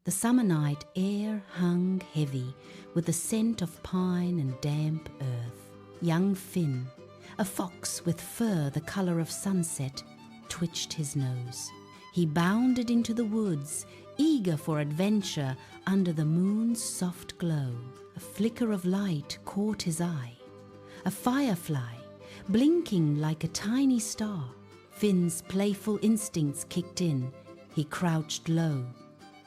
The summer night air hung heavy with the scent of pine and damp earth. Young Finn, a fox with fur the color of sunset, twitched his nose. He bounded into the woods, eager for adventure under the moon's soft glow. A flicker of light caught his eye. A firefly, blinking like a tiny star. Finn's playful instincts kicked in. He crouched low,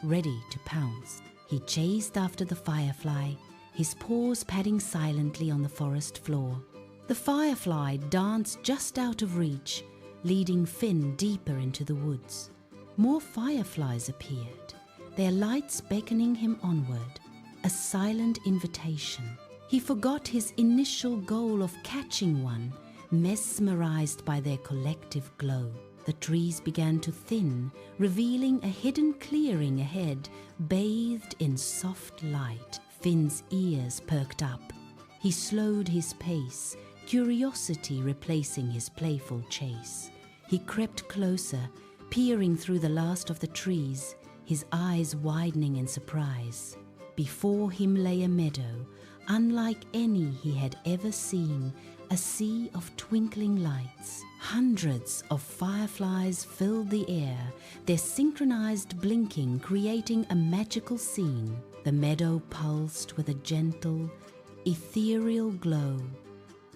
ready to pounce. He chased after the firefly, his paws padding silently on the forest floor. The firefly danced just out of reach, leading Finn deeper into the woods. More fireflies appeared, their lights beckoning him onward, a silent invitation. He forgot his initial goal of catching one, mesmerized by their collective glow. The trees began to thin, revealing a hidden clearing ahead, bathed in soft light. Finn's ears perked up. He slowed his pace, curiosity replacing his playful chase. He crept closer, peering through the last of the trees, his eyes widening in surprise. Before him lay a meadow, unlike any he had ever seen, a sea of twinkling lights. Hundreds of fireflies filled the air, their synchronized blinking creating a magical scene. The meadow pulsed with a gentle, ethereal glow,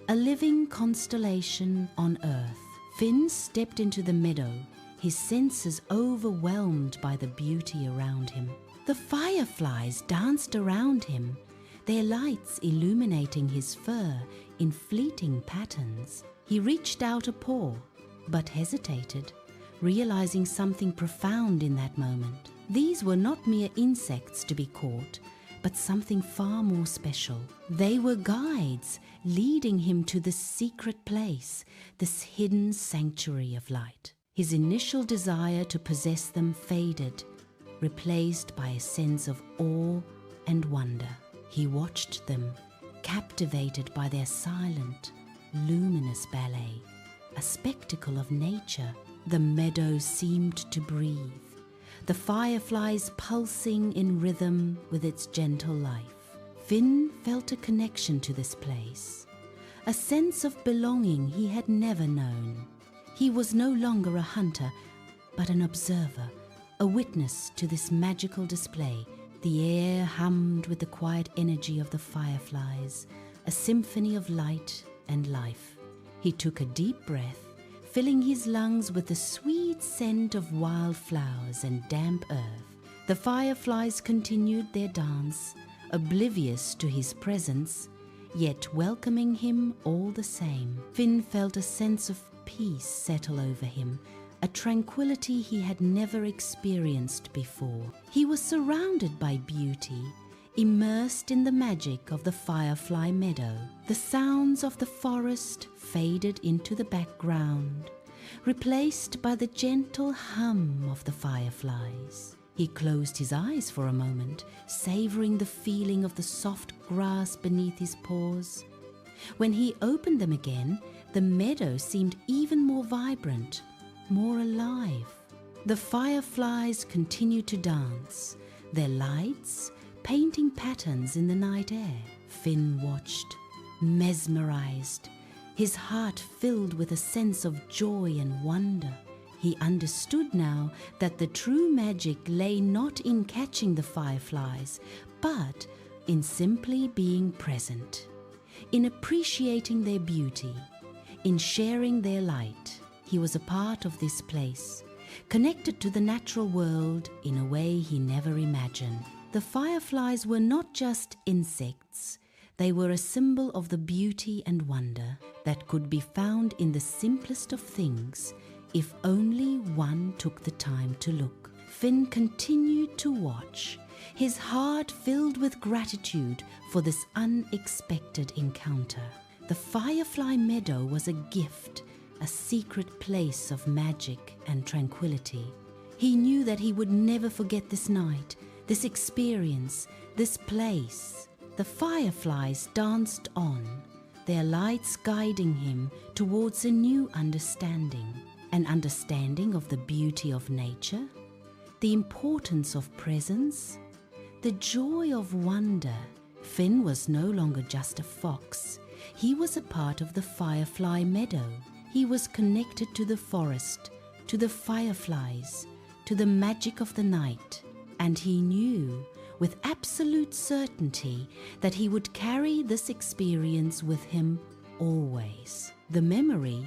a living constellation on earth. Finn stepped into the meadow, his senses overwhelmed by the beauty around him. The fireflies danced around him, their lights illuminating his fur in fleeting patterns. He reached out a paw, but hesitated, realizing something profound in that moment. These were not mere insects to be caught, but something far more special. They were guides, leading him to this secret place, this hidden sanctuary of light. His initial desire to possess them faded, replaced by a sense of awe and wonder. He watched them, captivated by their silent, luminous ballet, a spectacle of nature. The meadow seemed to breathe, the fireflies pulsing in rhythm with its gentle life. Finn felt a connection to this place, a sense of belonging he had never known. He was no longer a hunter, but an observer, a witness to this magical display. The air hummed with the quiet energy of the fireflies, a symphony of light and life. He took a deep breath, filling his lungs with the sweet scent of wildflowers and damp earth. The fireflies continued their dance, oblivious to his presence, yet welcoming him all the same. Finn felt a sense of peace settle over him, a tranquility he had never experienced before. He was surrounded by beauty, immersed in the magic of the firefly meadow. The sounds of the forest faded into the background, replaced by the gentle hum of the fireflies. He closed his eyes for a moment, savoring the feeling of the soft grass beneath his paws. When he opened them again, the meadow seemed even more vibrant, more alive. The fireflies continued to dance, their lights painting patterns in the night air. Finn watched, mesmerized, his heart filled with a sense of joy and wonder. He understood now that the true magic lay not in catching the fireflies, but in simply being present, in appreciating their beauty, in sharing their light. He was a part of this place, connected to the natural world in a way he never imagined. The fireflies were not just insects, they were a symbol of the beauty and wonder that could be found in the simplest of things if only one took the time to look. Finn continued to watch, his heart filled with gratitude for this unexpected encounter. The firefly meadow was a gift, a secret place of magic and tranquility. He knew that he would never forget this night, this experience, this place. The fireflies danced on, their lights guiding him towards a new understanding, an understanding of the beauty of nature, the importance of presence, the joy of wonder. Finn was no longer just a fox. He was a part of the Firefly meadow. He was connected to the forest, to the fireflies, to the magic of the night, and he knew with absolute certainty that he would carry this experience with him always. The memory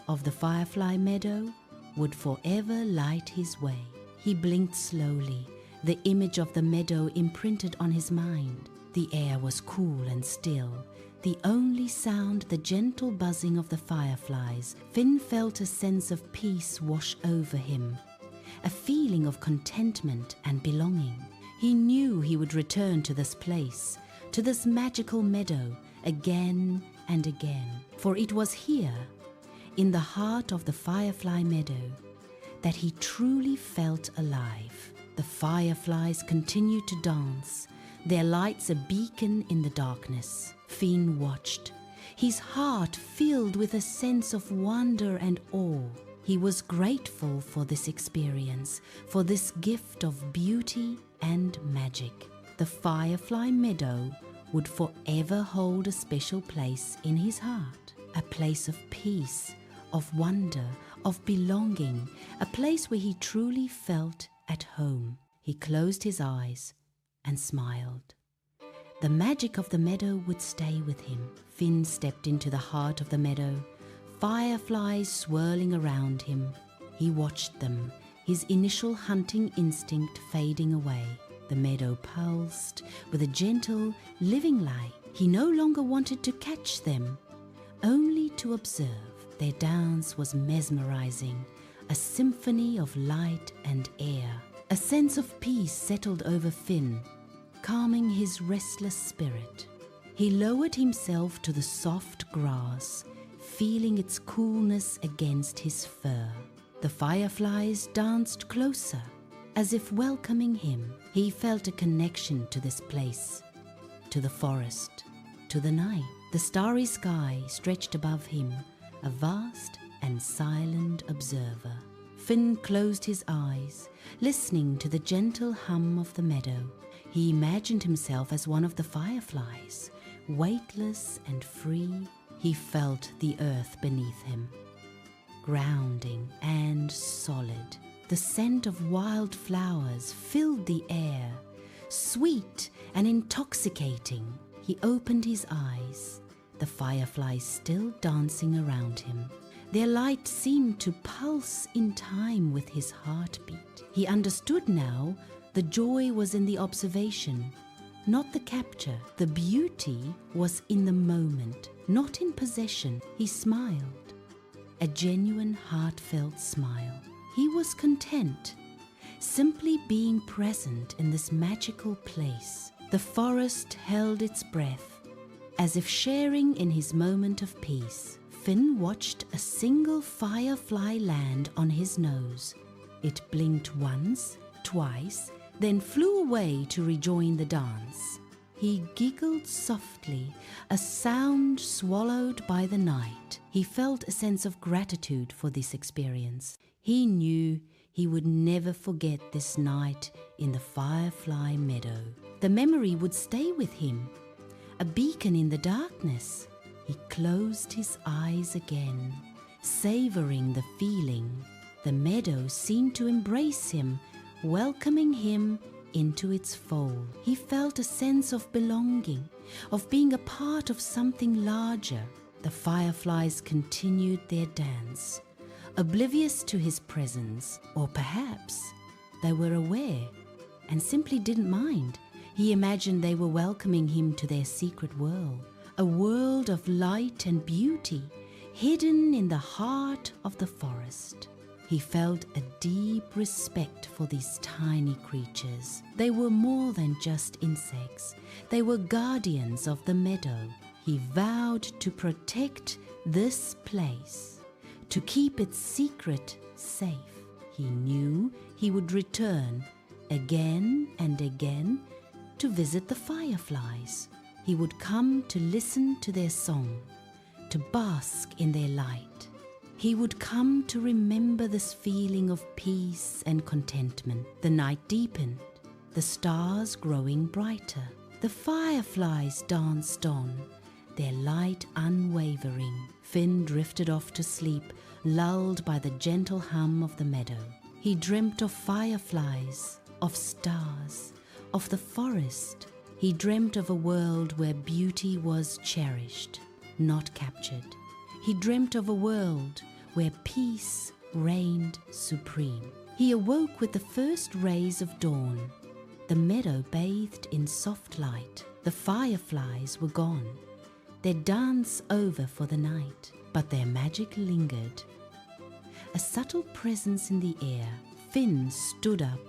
of the Firefly meadow would forever light his way. He blinked slowly, the image of the meadow imprinted on his mind. The air was cool and still, the only sound the gentle buzzing of the fireflies. Finn felt a sense of peace wash over him, a feeling of contentment and belonging. He knew he would return to this place, to this magical meadow, again and again. For it was here, in the heart of the Firefly meadow, that he truly felt alive. The fireflies continued to dance, their lights a beacon in the darkness. Finn watched, his heart filled with a sense of wonder and awe. He was grateful for this experience, for this gift of beauty and magic. The Firefly meadow would forever hold a special place in his heart, a place of peace, of wonder, of belonging, a place where he truly felt at home. He closed his eyes and smiled. The magic of the meadow would stay with him. Finn stepped into the heart of the meadow, fireflies swirling around him. He watched them, his initial hunting instinct fading away. The meadow pulsed with a gentle, living light. He no longer wanted to catch them, only to observe. Their dance was mesmerizing, a symphony of light and air. A sense of peace settled over Finn, calming his restless spirit. He lowered himself to the soft grass, feeling its coolness against his fur. The fireflies danced closer, as if welcoming him. He felt a connection to this place, to the forest, to the night. The starry sky stretched above him, a vast and silent observer. Finn closed his eyes, listening to the gentle hum of the meadow. He imagined himself as one of the fireflies, weightless and free. He felt the earth beneath him, grounding and solid. The scent of wild flowers filled the air, sweet and intoxicating. He opened his eyes, the fireflies still dancing around him. Their light seemed to pulse in time with his heartbeat. He understood now the joy was in the observation, not the capture. The beauty was in the moment, not in possession. He smiled, a genuine, heartfelt smile. He was content, simply being present in this magical place. The forest held its breath, as if sharing in his moment of peace. Finn watched a single firefly land on his nose. It blinked once, twice, then flew away to rejoin the dance. He giggled softly, a sound swallowed by the night. He felt a sense of gratitude for this experience. He knew he would never forget this night in the Firefly meadow. The memory would stay with him, a beacon in the darkness. He closed his eyes again, savoring the feeling. The meadow seemed to embrace him, welcoming him into its fold. He felt a sense of belonging, of being a part of something larger. The fireflies continued their dance, oblivious to his presence, or perhaps they were aware and simply didn't mind. He imagined they were welcoming him to their secret world, a world of light and beauty hidden in the heart of the forest. He felt a deep respect for these tiny creatures. They were more than just insects. They were guardians of the meadow. He vowed to protect this place, to keep its secret safe. He knew he would return again and again to visit the fireflies. He would come to listen to their song, to bask in their light. He would come to remember this feeling of peace and contentment. The night deepened, the stars growing brighter. The fireflies danced on, their light unwavering. Finn drifted off to sleep, lulled by the gentle hum of the meadow. He dreamt of fireflies, of stars, of the forest. He dreamt of a world where beauty was cherished, not captured. He dreamt of a world where peace reigned supreme. He awoke with the first rays of dawn. The meadow bathed in soft light. The fireflies were gone, their dance over for the night, but their magic lingered. A subtle presence in the air. Finn stood up,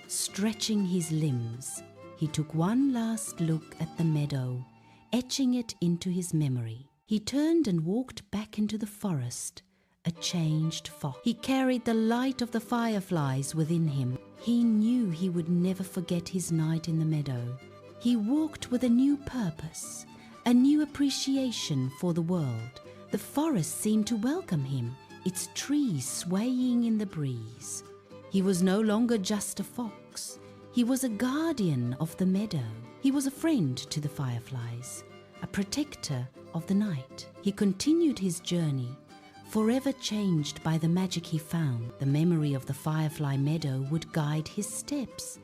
stretching his limbs. He took one last look at the meadow, etching it into his memory. He turned and walked back into the forest, a changed fox. He carried the light of the fireflies within him. He knew he would never forget his night in the meadow. He walked with a new purpose, a new appreciation for the world. The forest seemed to welcome him, its trees swaying in the breeze. He was no longer just a fox. He was a guardian of the meadow. He was a friend to the fireflies, a protector of the night. He continued his journey, forever changed by the magic he found. The memory of the firefly meadow would guide his steps,